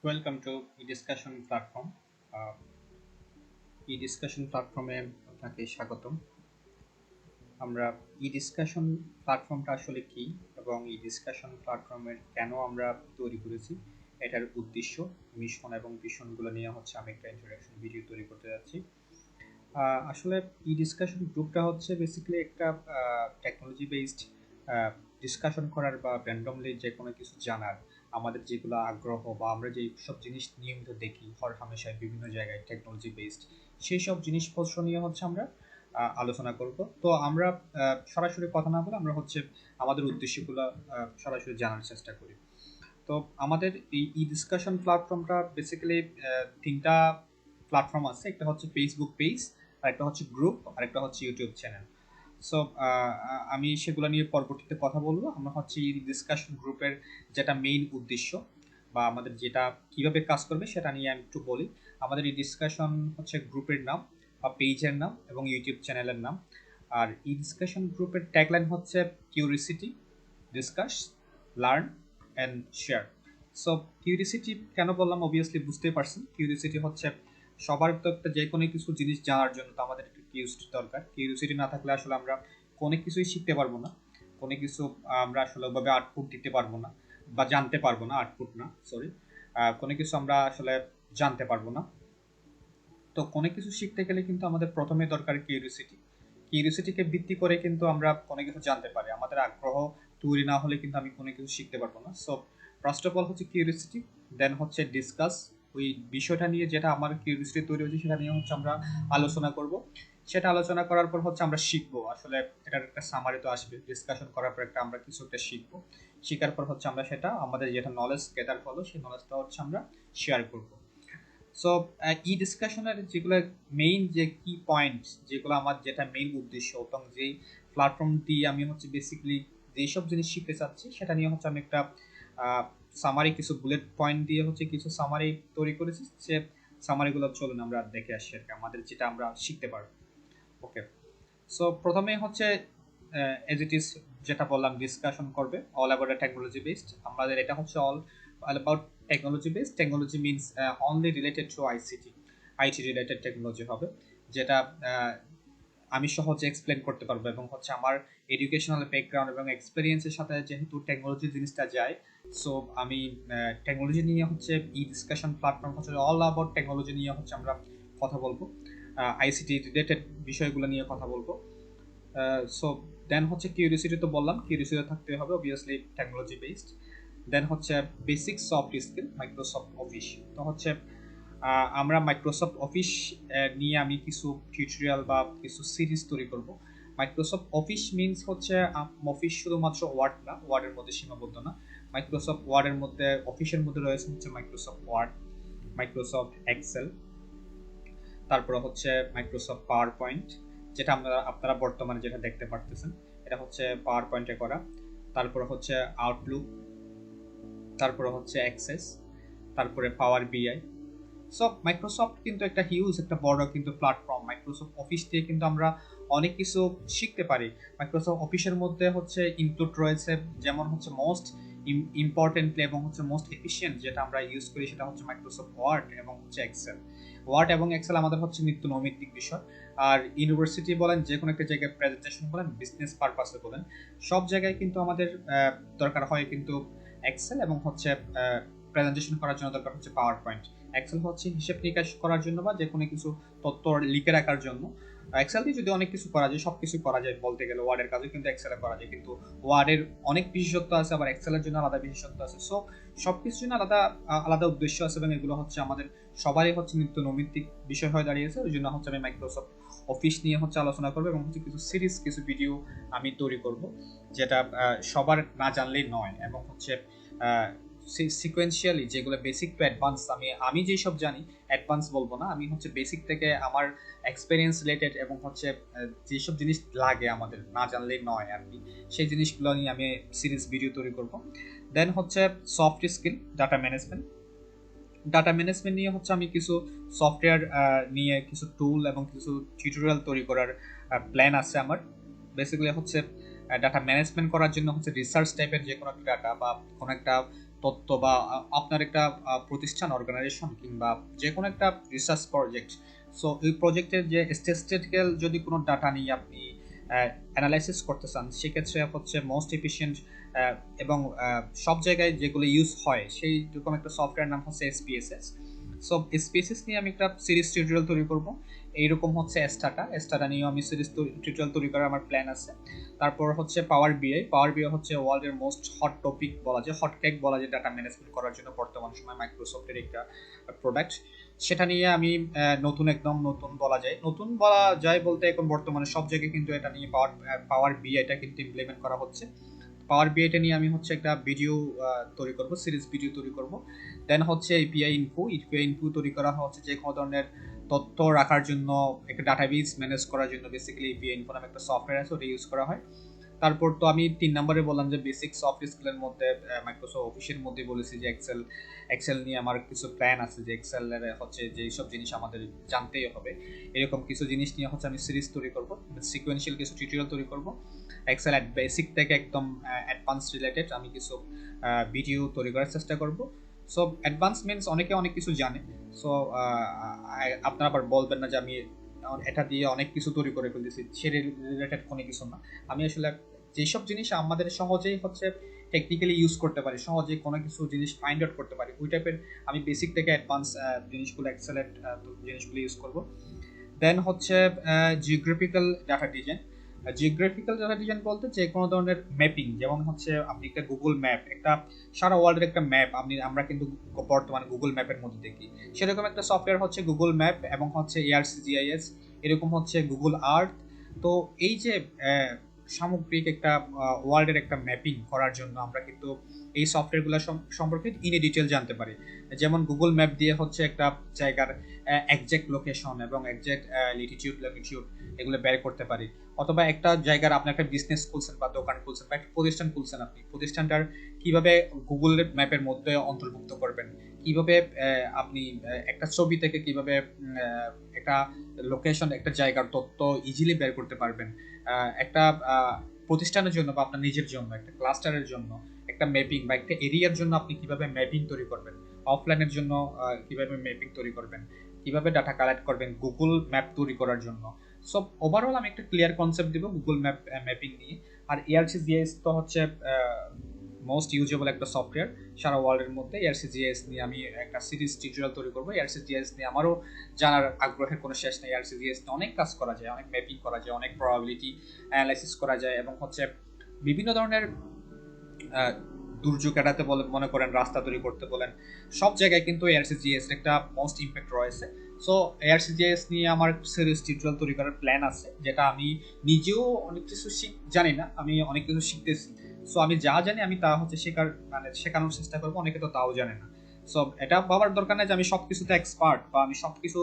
Welcome to E discussion platform. E discussion প্ল্যাটফর্মে আপনাকে স্বাগতম। আমরা ই ডিসকাশন প্ল্যাটফর্মটা আসলে কি এবং ই ডিসকাশন প্ল্যাটফর্মের কেন আমরা তৈরি করেছি, এটার উদ্দেশ্য, মিশন এবং ভিশনগুলো নিয়ে আমি একটা ইন্ট্রোডাকশন ভিডিও তৈরি করতে যাচ্ছি। আসলে ই ডিসকাশন গ্রুপটা হচ্ছে বেসিক্যালি একটা টেকনোলজি বেসড ডিসকাশন করার বা র্যান্ডমলি যে কোনো কিছু জানার, আমাদের যেগুলো আগ্রহ বা আমরা যে সব জিনিস নিয়মিত দেখি হর হামেশায় বিভিন্ন জায়গায় টেকনোলজি বেসড, সেই সব জিনিসপত্র নিয়ে আমরা আলোচনা করব। তো আমরা সরাসরি কথা না বলে আমরা আমাদের উদ্দেশ্যগুলো সরাসরি জানার চেষ্টা করি। তো আমাদের এই ই ডিসকাশন প্ল্যাটফর্মটা বেসিক্যালি তিনটা প্ল্যাটফর্ম আছে। একটা হচ্ছে ফেসবুক পেজ, আর একটা হচ্ছে গ্রুপ, আর একটা হচ্ছে ইউটিউব চ্যানেল। সো আমি সেগুলো নিয়ে পরবর্তীতে কথা বলবো। আমরা এই ডিসকাশন গ্রুপের যেটা মেইন উদ্দেশ্য বা আমাদের যেটা কিভাবে কাজ করবে সেটা নিয়ে আমি একটু বলি। আমাদের এই ডিসকাশন গ্রুপের নাম বা পেজের নাম এবং ইউটিউব চ্যানেলের নাম। আর এই ডিসকাশন গ্রুপের ট্যাগলাইন হচ্ছে curiosity, discuss, learn and share. So curiosity কেন বললাম, অবভিয়াসলি বুঝতেই পারছেন। কিউরিসিটি হচ্ছে সবার তো একটা যে কোনো কিছু জিনিস জানার জন্য তো আমাদের একটু কিউরিসিটি দরকার। কিউরিসিটি না থাকলে আসলে আমরা কোনো কিছুই শিখতে পারবো না, কোনো কিছু আমরা আসলে ওভাবে আউটপুট দিতে পারবো না বা জানতে পারবো না। আউটপুট না, সরি, কোনো কিছু আমরা আসলে জানতে পারবো না। তো কোনো কিছু শিখতে গেলে কিন্তু আমাদের প্রথমে দরকার কিউরিসিটি। কিউরিসিটিকে ভিত্তি করে কিন্তু আমরা কোনো কিছু জানতে পারি। আমাদের আগ্রহ তৈরি না হলে কিন্তু আমি কোনো কিছু শিখতে পারবো না। সো ফার্স্ট অফ অল হচ্ছে কিউরিসিটি, দেন হচ্ছে ডিসকাস। ওই বিষয়টা নিয়ে যেটা আমার কিউরিসিটি তৈরি হয়েছে সেটা নিয়ে আমরা আলোচনা করব। সেটা আলোচনা করার পর আমরা শিখবো। আসলে এটার একটা সামারি তো আসবে, ডিসকাশন করার পর আমরা কিছু একটা শিখবো। শিখার পর আমরা সেটা আমাদের যেটা নলেজ গেদার হলো সেই নলেজটা আমরা শেয়ার করবো। সো ই ডিসকাশনের যেগুলো মেইন যে কি পয়েন্ট, যেগুলো আমার যেটা মেইন উদ্দেশ্য এবং যেই প্ল্যাটফর্ম দিয়ে আমি বেসিক্যালি যেসব জিনিস শিখতে চাচ্ছি সেটা নিয়ে আমি একটা সামারি কিছু বুলেট পয়েন্ট দিয়ে কিছু সামারি তৈরি করেছি। সে সামারিগুলো চলুন আমরা দেখে আসি আর কি, আমাদের যেটা আমরা শিখতে পারবো। ওকে, সো প্রথমে এজ ইট ইজ যেটা বললাম, ডিসকাশন করবে অল অ্যাবাউট টেকনোলজি বেসড। আমাদের এটা all about technology based. Technology means only related to ICT, IT related technology হবে, যেটা আমি সহজে এক্সপ্লেন করতে পারবো এবং আমার এডুকেশনাল ব্যাকগ্রাউন্ড এবং এক্সপিরিয়েন্সের সাথে যেহেতু টেকনোলজি জিনিসটা যায়। সো আমি টেকনোলজি নিয়ে E discussion platform all about technology নিয়ে আমরা কথা বলবো, আইসিটি রিলেটেড বিষয়গুলো নিয়ে কথা বলবো। সো দেন কিউরিসিটি তো বললাম, কিউরিসিটি থাকতে হবে obviously technology based. Then basic soft skill, Microsoft office. তো আমরা মাইক্রোসফট অফিস নিয়ে আমি কিছু টিউটোরিয়াল বা কিছু সিরিজ তৈরি করব। মাইক্রোসফট অফিস মিনস অফিস শুধুমাত্র ওয়ার্ড না, ওয়ার্ডের মধ্যে সীমাবদ্ধ না। মাইক্রোসফট ওয়ার্ডের মধ্যে, অফিসের মধ্যে রয়েছে মাইক্রোসফট ওয়ার্ড, মাইক্রোসফট এক্সেল, তারপরে মাইক্রোসফট পাওয়ার পয়েন্ট, যেটা আপনারা বর্তমানে যেটা দেখতে পারতেছেন এটা পাওয়ার পয়েন্টে করা। তারপরে আউটলুক, তারপরে অ্যাক্সেস, তারপরে পাওয়ার বিআই। সো মাইক্রোসফট কিন্তু একটা হিউজ, একটা বড় কিন্তু প্ল্যাটফর্ম। মাইক্রোসফট অফিস দিয়ে কিন্তু আমরা অনেক কিছু শিখতে পারি। মাইক্রোসফট অফিসের মধ্যে ইনক্লুড রয়েছে, যেমন মোস্ট ইম্পর্টেন্টলি এবং মোস্ট এফিশিয়েন্ট যেটা আমরা ইউজ করি সেটা মাইক্রোসফট ওয়ার্ড এবং এক্সেল। ওয়ার্ড এবং এক্সেল আমাদের নিত্য নৈমিত্তিক বিষয়। আর ইউনিভার্সিটি বলেন, যে কোনো একটা জায়গায় প্রেজেন্টেশন বলেন, বিজনেস পারপাসে বলেন, সব জায়গায় কিন্তু আমাদের দরকার হয় কিন্তু এক্সেল এবং প্রেজেন্টেশন করার জন্য দরকার পাওয়ার পয়েন্ট। এক্সেল হিসেব নিকাশ করার জন্য বা যে কোনো কিছু তথ্য লিখে রাখার জন্য। এক্সেল দিয়ে যদি অনেক কিছু করা যায়, সবকিছু করা যায় বলতে গেলে, ওয়ার্ডের কাজও কিন্তু এক্সেলে করা যায়, কিন্তু ওয়ার্ডের অনেক বিশেষত্ব আছে, আবার এক্সেলের জন্য আলাদা বিশেষত্ব আছে। সো সবকিছুর জন্য আলাদা আলাদা উদ্দেশ্য আছে এবং এগুলো আমাদের সবারই নিত্য নৈমিত্তিক বিষয় হয়ে দাঁড়িয়েছে। ওই জন্য আমি মাইক্রোসফট অফিস নিয়ে আলোচনা করবো এবং কিছু সিরিজ, কিছু ভিডিও আমি তৈরি করব, যেটা সবার না জানলেই নয় এবং সিকোয়েন্সিয়ালি যেগুলো বেসিক টু অ্যাডভান্স, আমি যেসব জানি, অ্যাডভান্স বলবো না, আমি বেসিক থেকে আমার এক্সপিরিয়েন্স রিলেটেড এবং যেসব জিনিস লাগে আমাদের না জানলেই নয় আর কি, সেই জিনিসগুলো নিয়ে আমি সিরিজ ভিডিও তৈরি করব। Then soft skill, data management. Data management নিয়ে আমি কিছু সফটওয়্যার নিয়ে কিছু টুল এবং কিছু টিউটোরিয়াল তৈরি করার প্ল্যান আছে আমার। বেসিক্যালি ডাটা ম্যানেজমেন্ট করার জন্য রিসার্চ টাইপের যে কোনো একটা ডাটা বা কোনো একটা তথ্য বা আপনার একটা প্রতিষ্ঠান, অর্গানাইজেশন কিংবা যে কোনো একটা রিসার্চ প্রজেক্ট, সো এই প্রজেক্টের যে স্ট্যাটিস্টিক্যাল যদি কোনো ডাটা নিয়ে আপনি অ্যানালাইসিস করতে চান, সেক্ষেত্রে হচ্ছে মোস্ট এফিশিয়েন্ট এবং সব জায়গায় যেগুলো ইউজ হয় সেই রকম একটা সফটওয়্যার নাম হচ্ছে এসপিএসএস। সো এসপিএসএস নিয়ে আমি একটা সিরিজ টিউটোরিয়াল তৈরি করব। এইরকম হচ্ছে এস্টাটা নিয়েও আমি সিরিজ টিউটোরিয়াল তৈরি করার আমার প্ল্যান আছে। তারপর হচ্ছে পাওয়ার বিআই হচ্ছে ওয়ার্ল্ডের মোস্ট হট টপিক বলা যায়, হট কেক বলা যায় ডাটা ম্যানেজমেন্ট করার জন্য বর্তমান সময় মাইক্রোসফটের একটা প্রোডাক্ট। সেটা নিয়ে আমি নতুন বলা যায় বলতে এখন বর্তমানে সব জায়গায় কিন্তু এটা নিয়ে পাওয়ার বিআইটা কিন্তু ইমপ্লিমেন্ট করা হচ্ছে। পাওয়ার বিআইটা নিয়ে আমি হচ্ছে একটা ভিডিও তৈরি করব, সিরিজ ভিডিও তৈরি করব। দেন হচ্ছে এপিআই ইনফো তৈরি করা হচ্ছে যে কোনো ধরনের তথ্য রাখার জন্য, একটা ডাটাবেস ম্যানেজ করার জন্য বেসিক্যালি এপিআই ইনফো নামে একটা সফটওয়্যার আছে, ওটা ইউজ করা হয়। তারপর তো আমি 3 নম্বরে বললাম যে বেসিক সফট স্কিলের মধ্যে মাইক্রোসফট অফিসের মধ্যে বলেছি যে এক্সেল নিয়ে আমার কিছু প্ল্যান আছে, যে এক্সেলের হচ্ছে যে সব জিনিস আমাদের জানতেই হবে, এরকম কিছু জিনিস নিয়ে হচ্ছে আমি সিরিজ তৈরি করব, সিকোয়েন্সিয়াল কিছু টিউটোরিয়াল তৈরি করব। এক্সেল বেসিক থেকে একদম অ্যাডভান্স রিলেটেড আমি কিছু ভিডিও তৈরি করার চেষ্টা করব। সো অ্যাডভান্স মিনস অনেকে অনেক কিছু জানে। সো আপনারা আবার বলবেন না যে আমি এটা দিয়ে অনেক কিছু তৈরি করে ফেলতেছি, সে রিলেটেড কোনো কিছু না। আমি আসলে যেসব জিনিস আমাদের সহজেই হচ্ছে টেকনিক্যালি ইউজ করতে পারি, সহজেই কোনো কিছু জিনিস ফাইন্ড আউট করতে পারি, ওই টাইপের আমি বেসিক থেকে অ্যাডভান্স জিনিসগুলো এক্সেলেন্ট জিনিসগুলো ইউজ করব। দেন হচ্ছে জিওগ্রাফিক্যাল ডাটা ডিজাইন বলতে যে কোনো ধরনের ম্যাপিং, যেমন হচ্ছে আপনি একটা গুগল ম্যাপ, একটা সারা ওয়ার্ল্ডের একটা ম্যাপ আমরা কিন্তু বর্তমানে গুগল ম্যাপের মধ্যে দেখি, সেরকম একটা সফটওয়্যার হচ্ছে গুগল ম্যাপ এবং হচ্ছে এআরসিজিআইএস, এরকম হচ্ছে গুগল আর্থ। তো এই যে সামগ্রিক একটা ওয়ার্ল্ডের একটা ম্যাপিং করার জন্য আমরা কিন্তু এই সফটওয়্যারগুলো সম্পর্কে ইন ডিটেল জানতে পারি। যেমন গুগল ম্যাপ দিয়ে হচ্ছে একটা জায়গার একজ্যাক্ট লোকেশন এবং একজ্যাক্ট লিটিটিউড লঙ্গিটিউড এগুলো বের করতে পারি। অথবা একটা জায়গার আপনি একটা বিজনেস খুলছেন বা দোকান খুলছেন বা একটা প্রতিষ্ঠান খুলছেন, আপনি প্রতিষ্ঠানটার কিভাবে গুগল ম্যাপের মধ্যে অন্তর্ভুক্ত করবেন, কিভাবে আপনি একটা ছবি থেকে কিভাবে একটা লোকেশন, একটা জায়গার তথ্য ইজিলি বের করতে পারবেন। একটা প্রতিষ্ঠানের জন্য বা আপনার নিজের জন্য, একটা ক্লাস্টারের জন্য একটা ম্যাপিং বা একটা এরিয়ার জন্য আপনি কিভাবে ম্যাপিং তৈরি করবেন, অফলাইনের জন্য কিভাবে ম্যাপিং তৈরি করবেন, কিভাবে ডাটা কালেক্ট করবেন গুগল ম্যাপ তৈরি করার জন্য। সো ওভারঅল আমি একটা ক্লিয়ার কনসেপ্ট দিব গুগল ম্যাপিং নিয়ে। আর এআরসিজিএস তো হচ্ছে মোস্ট ইউজেবল একটা সফটওয়্যার সারা ওয়ার্ল্ডের মধ্যে। এআরসিজিএস নিয়ে আমি একটা সিরিজ টিউটোরিয়াল তৈরি করবো। এআরসিজিএস নিয়ে আমারও জানার আগ্রহের কোনো শেষ নেই। এআরসিজিএস নিয়ে অনেক কাজ করা যায়, অনেক ম্যাপিং করা যায়, অনেক প্রবাবিলিটি অ্যানালাইসিস করা যায় এবং হচ্ছে বিভিন্ন ধরনের দুর্যোগ এড়াতে বলেন, মনে করেন রাস্তা তৈরি করতে বলেন, সব জায়গায় কিন্তু এআরসিজিএস একটা মোস্ট ইম্প্যাক্ট রয়েছে। সো এআরসিজিএস নিয়ে আমার সিরিজ টিউটোরিয়াল তৈরি করার প্ল্যান আছে, যেটা আমি নিজেও অনেক কিছু জানি না, আমি অনেক কিছু শিখতেছি। সো আমি যা জানি আমি তা হচ্ছে শেখানোর চেষ্টা করবো, অনেকে তো তাও জানে না। সো এটা ভাবার দরকার নেই যে আমি সবকিছুতে এক্সপার্ট বা আমি সবকিছু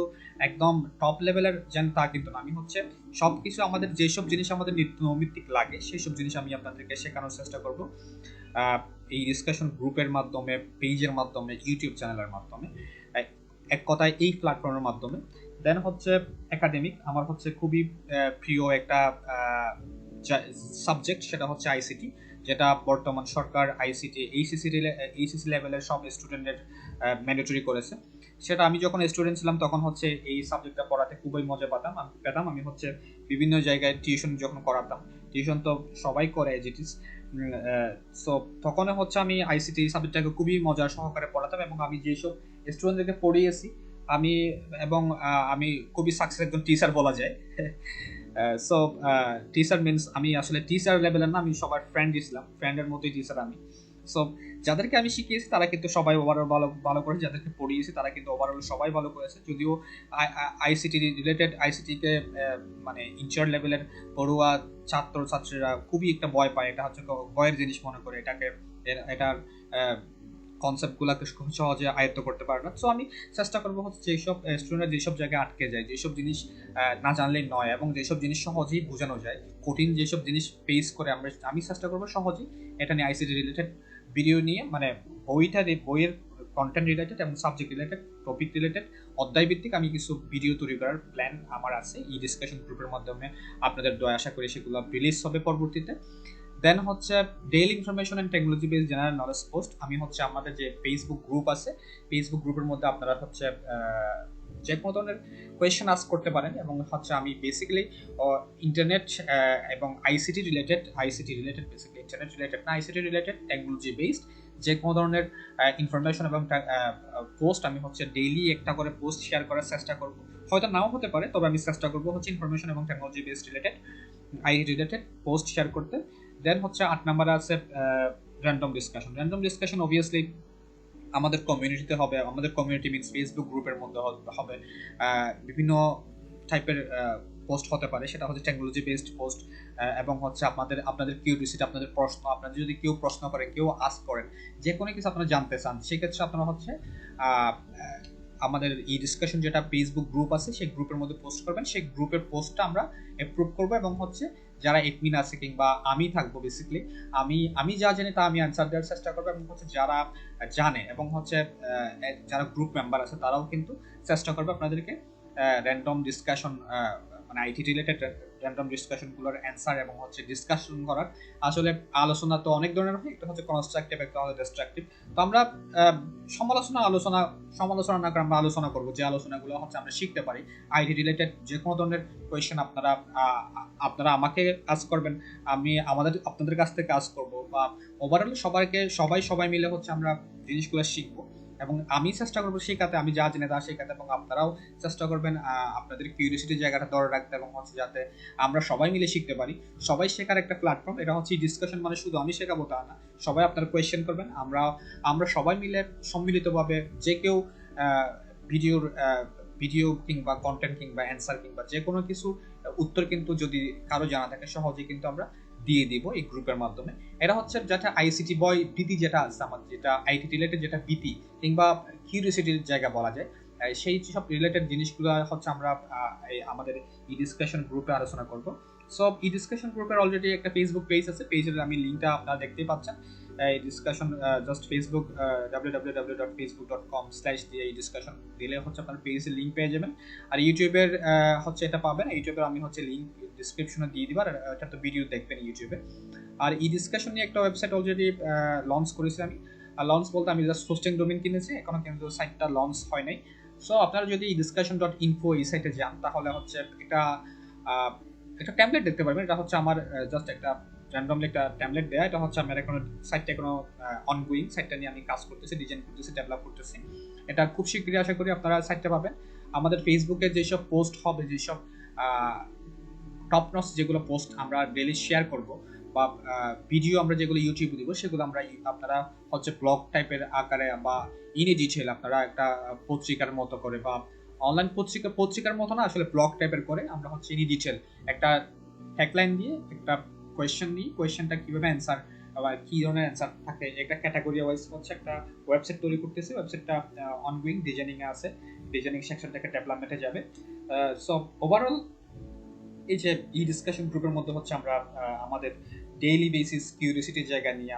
একদম টপ লেভেলের জানি, তা কিন্তু না। আমি হচ্ছে সবকিছু আমাদের যেসব জিনিস আমাদের নিত্য নৈমিত্তিক লাগে সেই সব জিনিস আমি আপনাদেরকে শেখানোর চেষ্টা করব এই ডিসকাশন গ্রুপের মাধ্যমে, পেজের মাধ্যমে, ইউটিউব চ্যানেলের মাধ্যমে, এক কথায় এই প্ল্যাটফর্মের মাধ্যমে। দেন হচ্ছে একাডেমিক, আমার হচ্ছে খুবই প্রিয় একটা সাবজেক্ট, সেটা হচ্ছে আইসিটি, যেটা বর্তমান সরকার আইসিটি এইচএসসি লেভেলের সব স্টুডেন্টের ম্যান্ডেটরি করেছে। সেটা আমি যখন স্টুডেন্ট ছিলাম তখন হচ্ছে এই সাবজেক্টটা পড়াতে খুবই মজা পেতাম। আমি হচ্ছে বিভিন্ন জায়গায় টিউশন যখন করাতাম, টিউশন তো সবাই করে এজ ইট ইজ, সো তখন হচ্ছে আমি আইসিটি সাবজেক্টটাকে খুবই মজার সহকারে পড়াতাম এবং আমি যেসব স্টুডেন্টদেরকে পড়িয়েছি আমি, এবং আমি খুবই সাকসেস একজন টিচার বলা যায়। সো টিচার মিনস আমি আসলে টিচার লেভেলের না, আমি সবার ফ্রেন্ডই ছিলাম, ফ্রেন্ডের মতোই টিচার আমি। সো যাদেরকে আমি শিখিয়েছি তারা কিন্তু সবাই ওভারঅল ভালো করেছে, যাদেরকে পড়িয়েছি তারা কিন্তু ওভারঅল সবাই ভালো করেছে। যদিও আইসিটি রিলেটেড, আইসিটিকে মানে ইনচার্জ লেভেলের পড়ুয়া ছাত্রীরা খুবই একটা ভয় পায়, এটা হচ্ছে ভয়ের জিনিস মনে করে এটাকে, এটার কনসেপ্টগুলোকে খুব সহজে আয়ত্ত করতে পারে না। সো আমি চেষ্টা করবো হচ্ছে যেসব স্টুডেন্টরা যেসব জায়গায় আটকে যায়, যেসব জিনিস না জানলেই নয় এবং যেসব জিনিস সহজেই বোঝানো যায়, কঠিন যেসব জিনিস ফেস করে আমি চেষ্টা করবো সহজেই এটা নিয়ে আইসিটি রিলেটেড ভিডিও নিয়ে, মানে বইয়ের কন্টেন্ট রিলেটেড এবং সাবজেক্ট রিলেটেড, টপিক রিলেটেড, অধ্যায় ভিত্তিক আমি কিছু ভিডিও তৈরি করার প্ল্যান আমার আছে। এই ডিসকাশন গ্রুপের মাধ্যমে আপনাদের দয়া আশা করি সেগুলো রিলিজ হবে পরবর্তীতে। দেন হচ্ছে daily information and technology based general knowledge post. আমি হচ্ছে আমাদের যে ফেসবুক গ্রুপ আছে, ফেসবুক গ্রুপের মধ্যে আপনারা হচ্ছে যে কোনো ধরনের কোয়েশ্চেন আস্ক করতে পারেন, এবং হচ্ছে আমি বেসিক্যালি ইন্টারনেট এবং ICT related basically internet related না, আইসিটি রিলেটেড টেকনোলজি বেসড যে কোনো ধরনের ইনফরমেশন এবং পোস্ট আমি হচ্ছে ডেইলি একটা করে পোস্ট শেয়ার করার চেষ্টা করব। হয়তো নাও হতে পারে, তবে আমি চেষ্টা করবো হচ্ছে ইনফরমেশন এবং technology based related post share করতে। দেন হচ্ছে 8 নম্বরে আছে random discussion. Random discussion obviously আমাদের কমিউনিটিতে হবে, আমাদের কমিউনিটি মিনস ফেসবুক গ্রুপের মধ্যে হবে। বিভিন্ন টাইপের পোস্ট হতে পারে, সেটা হচ্ছে টেকনোলজি বেসড পোস্ট, এবং হচ্ছে আপনাদের কিউরিওসিটি, আপনাদের প্রশ্ন, আপনাদের যদি কেউ প্রশ্ন করে, কেউ আস্ক করেন, যে কোনো কিছু আপনারা জানতে চান, সেক্ষেত্রে আপনারা হচ্ছে আমাদের এই ডিসকাশন যেটা ফেসবুক গ্রুপ আছে সেই গ্রুপের মধ্যে পোস্ট করবেন। সেই গ্রুপের পোস্টটা আমরা অ্যাপ্রুভ করবো, এবং হচ্ছে যারা এডমিন আছে কিংবা আমি থাকবো, বেসিক্যালি আমি যা জানি তা আমি অ্যান্সার দেওয়ার চেষ্টা করবো, এবং হচ্ছে যারা জানে এবং হচ্ছে যারা গ্রুপ মেম্বার আছে তারাও কিন্তু চেষ্টা করবে আপনাদেরকে র্যান্ডম ডিসকাশন মানে আইটি রিলেটেড র্যান্ডম ডিসকাশনগুলোর অ্যান্সার এবং হচ্ছে ডিসকাশন করার। আসলে আলোচনা তো অনেক ধরনের হয়, একটা হচ্ছে কনস্ট্রাকটিভ, একটা হচ্ছে ডিস্ট্রাকটিভ। তো আমরা সমালোচনা না করে আমরা আলোচনা করবো, যে আলোচনাগুলো হচ্ছে আমরা শিখতে পারি আইটি রিলেটেড। যে কোনো ধরনের কোয়েশ্চেন আপনারা আমাকে কাজ করবেন, আমি আপনাদের কাছ থেকে কাজ করবো, বা ওভারঅল সবাই মিলে হচ্ছে আমরা জিনিসগুলো শিখবো, এবং আমি চেষ্টা করবো শেখাতে, আমি যা জেনে তা শেখাতে, এবং আপনারাও চেষ্টা করবেন আপনাদের কিউরিওসিটির জায়গাটা ধরে রাখতে, এবং হচ্ছে যাতে আমরা সবাই মিলে শিখতে পারি। সবাই শেখার একটা প্ল্যাটফর্ম, এটা হচ্ছে ডিসকাশন মানে শুধু আমি শেখাবো তা না, সবাই আপনারা কোয়েশ্চেন করবেন, আমরা সবাই মিলে সম্মিলিতভাবে যে কেউ ভিডিও কিংবা কন্টেন্ট কিংবা অ্যান্সার কিংবা যে কোনো কিছু উত্তর কিন্তু যদি কারো জানা থাকে সহজেই কিন্তু আমরা দিয়ে দিব এই গ্রুপের মাধ্যমে। এটা হচ্ছে যেটা আইসিটি বয় ভীতি যেটা আছে আমাদের, যেটা আইটি রিলেটেড যেটা ভীতি কিংবা কিউরিওসিটির জায়গা বলা যায়, সেই সব রিলেটেড জিনিসগুলো হচ্ছে আমরা আমাদের ই ডিসকাশন গ্রুপে আলোচনা করব। সো ই ডিসকাশন গ্রুপের অলরেডি একটা ফেসবুক পেজ আছে, পেজের আমি লিঙ্কটা আপনারা দেখতেই পাচ্ছেন। এই ডিসকাশন জাস্ট ফেসবুক www.facebook.com/ দিয়ে এই ডিসকাশন দিলে হচ্ছে আপনার পেজের লিঙ্ক পেয়ে যাবেন। আর ইউটিউবের হচ্ছে এটা পাবেন, ইউটিউবের আমি হচ্ছে লিঙ্ক ডিসক্রিপশনে দিয়ে দিব, আর এটা তো ভিডিও দেখবেন ইউটিউবে। আর এই ডিসকাশন নিয়ে একটা ওয়েবসাইট অলরেডি লঞ্চ করেছি আমি। আর লঞ্চ বলতে আমি জাস্ট হোস্টিং ডোমেইন কিনেছি, এখনো কিন্তু সাইটটা লঞ্চ হয় নাই। সো আপনারা যদি discussion.info এই সাইটে যান, তাহলে হচ্ছে একটা ট্যাম্পলেট দেখতে পারবেন। এটা হচ্ছে আমার জাস্ট একটা র্যান্ডমলি একটা ট্যাম্পলেট দেয়া। এটা হচ্ছে আমার এখনো সাইটটা এখনো অনগোয়িং, সাইটটা নিয়ে আমি কাজ করতেছি, ডিজাইন করতেছি, ডেভেলপ করতেছি। এটা খুব শীঘ্রই আশা করি আপনারা সাইটটা পাবেন। আমাদের ফেসবুকে যেসব পোস্ট হবে, যেসব টপ নচ যেগুলো পোস্ট আমরা ডেইলি শেয়ার করব, বা ভিডিও আমরা যেগুলো ইউটিউবে দিব, সেগুলো আমরা আপনারা হচ্ছে ব্লগ টাইপের আকারে বা ইন ডিটেইল আপনারা একটা পত্রিকার মতো করে, বা অনলাইন পত্রিকার মতো না, আসলে ব্লগ টাইপের করে আমরা হচ্ছে ইন ডিটেইল একটা হেডলাইন দিয়ে একটা কোয়েশ্চেন নিয়ে, কোয়েশ্চেনটা কিভাবে অ্যান্সার বা কি ধরনের অ্যান্সার থাকে, একটা ক্যাটাগরি ওয়াইজ হচ্ছে একটা ওয়েবসাইট তৈরি করতেছি। ওয়েবসাইটটা অনগোয়িং ডিজাইনিং এ আছে, ডিজাইনিং সেকশন থেকে ডেভেলপমেন্টে যাবে। সো ওভারঅল এই যে ই ডিসকাশন গ্রুপের মধ্যে হচ্ছে আমরা আমাদের ডেইলি বেসিস কিউরিওসিটির জায়গা নিয়ে,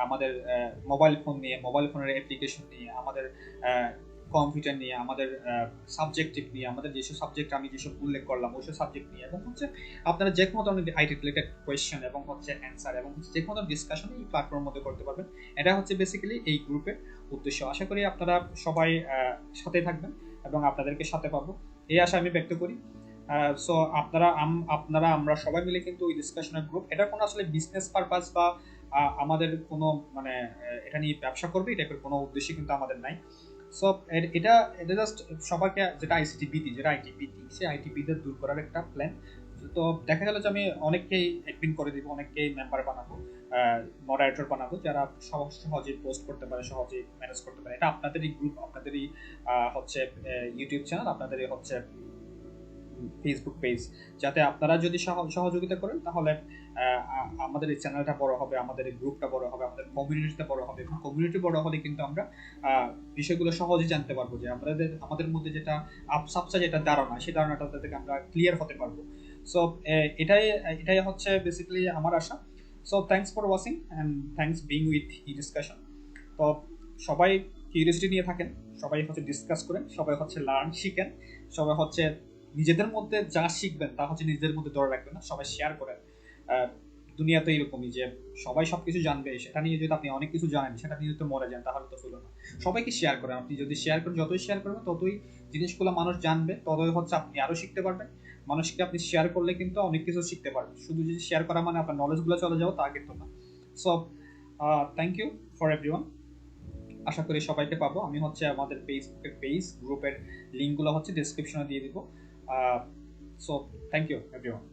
আমাদের মোবাইল ফোন নিয়ে, মোবাইল ফোনের অ্যাপ্লিকেশন নিয়ে, আমাদের কম্পিউটার নিয়ে, আমাদের সাবজেক্টিভ নিয়ে, আমাদের যেসব সাবজেক্ট আমি যেসব উল্লেখ করলাম ওইসব সাবজেক্ট নিয়ে, এবং হচ্ছে আপনারা যে কোনো ধরনের আইটি রিলেটেড কোয়েশ্চেন এবং হচ্ছে অ্যান্সার এবং যে কোনো ধরনের ডিসকাশন এই প্ল্যাটফর্মের মধ্যে করতে পারবেন। এটা হচ্ছে বেসিক্যালি এই গ্রুপের উদ্দেশ্য। আশা করি আপনারা সবাই সাথে থাকবেন এবং আপনাদেরকে সাথে পাবো, এই আশা আমি ব্যক্ত করি। সো আমরা সবাই মিলে কিন্তু ওই ডিসকাশনের গ্রুপ, এটা কোনো আসলে বিজনেস পারপাস বা আমাদের কোনো মানে এটা নিয়ে ব্যবসা করবে এই টাইপের কোনো উদ্দেশ্য কিন্তু আমাদের নাই। সো এটা জাস্ট সবাইকে, যেটা আইসিটি বিটি, যেটা আইটি বিটি, সেই আইটি বিটি দূর করার একটা প্ল্যান। তো দেখা গেল যে আমি অনেককেই অ্যাডমিন করে দিব, অনেককেই মেম্বার বানাবো, মডারেটর বানাবো, যারা সহজে পোস্ট করতে পারে, সহজে ম্যানেজ করতে পারে। এটা আপনাদেরই গ্রুপ, আপনাদেরই হচ্ছে ইউটিউব চ্যানেল, আপনাদেরই হচ্ছে ফেসবুক পেজ। যাতে আপনারা যদি সহযোগিতা করেন, তাহলে আমাদের এই চ্যানেলটা বড় হবে, আমাদের এই গ্রুপটা বড় হবে, আমাদের কমিউনিটিটা বড় হবে, এবং কমিউনিটি বড় হলে কিন্তু আমরা বিষয়গুলো সহজে জানতে পারবো, যে আমাদের মধ্যে যেটা আপসাপসা যেটা ধারণা, সেই ধারণাটা থেকে আমরা ক্লিয়ার হতে পারবো। সো এটাই হচ্ছে বেসিক্যালি আমার আশা। So thanks for watching and thanks being with E discussion. তো সবাই কিউরিওসিটি নিয়ে থাকেন, সবাই হচ্ছে ডিসকাস করেন, সবাই হচ্ছে লার্ন শিখেন, সবাই হচ্ছে নিজেদের মধ্যে যা শিখবেন তা হচ্ছে নিজেদের মধ্যে ধরে রাখবেন না, সবাই শেয়ার করেন। দুনিয়া তো এরকমই যে সবাই সবকিছু জানবে, সেটা নিয়ে যদি আপনি অনেক কিছু জানেন সেটা নিয়ে যদি মরে যান তাহলে তো হলো না। সবাইকে শেয়ার করেন, আপনি যদি শেয়ার করেন, যতই শেয়ার করবেন ততই জিনিসগুলো মানুষ জানবে, ততই হচ্ছে আপনি আরো শিখতে পারবেন। মানুষকে আপনি শেয়ার করলে কিন্তু অনেক কিছু শিখতে পারবেন, শুধু যদি শেয়ার করা মানে আপনার নলেজগুলো চলে যাও তা কিন্তু না। So thank you for everyone. আশা করি সবাইকে পাবো। আমি হচ্ছে আমাদের ফেসবুকের পেজ গ্রুপের লিঙ্কগুলো হচ্ছে ডেসক্রিপশনে দিয়ে দিব। So thank you everyone.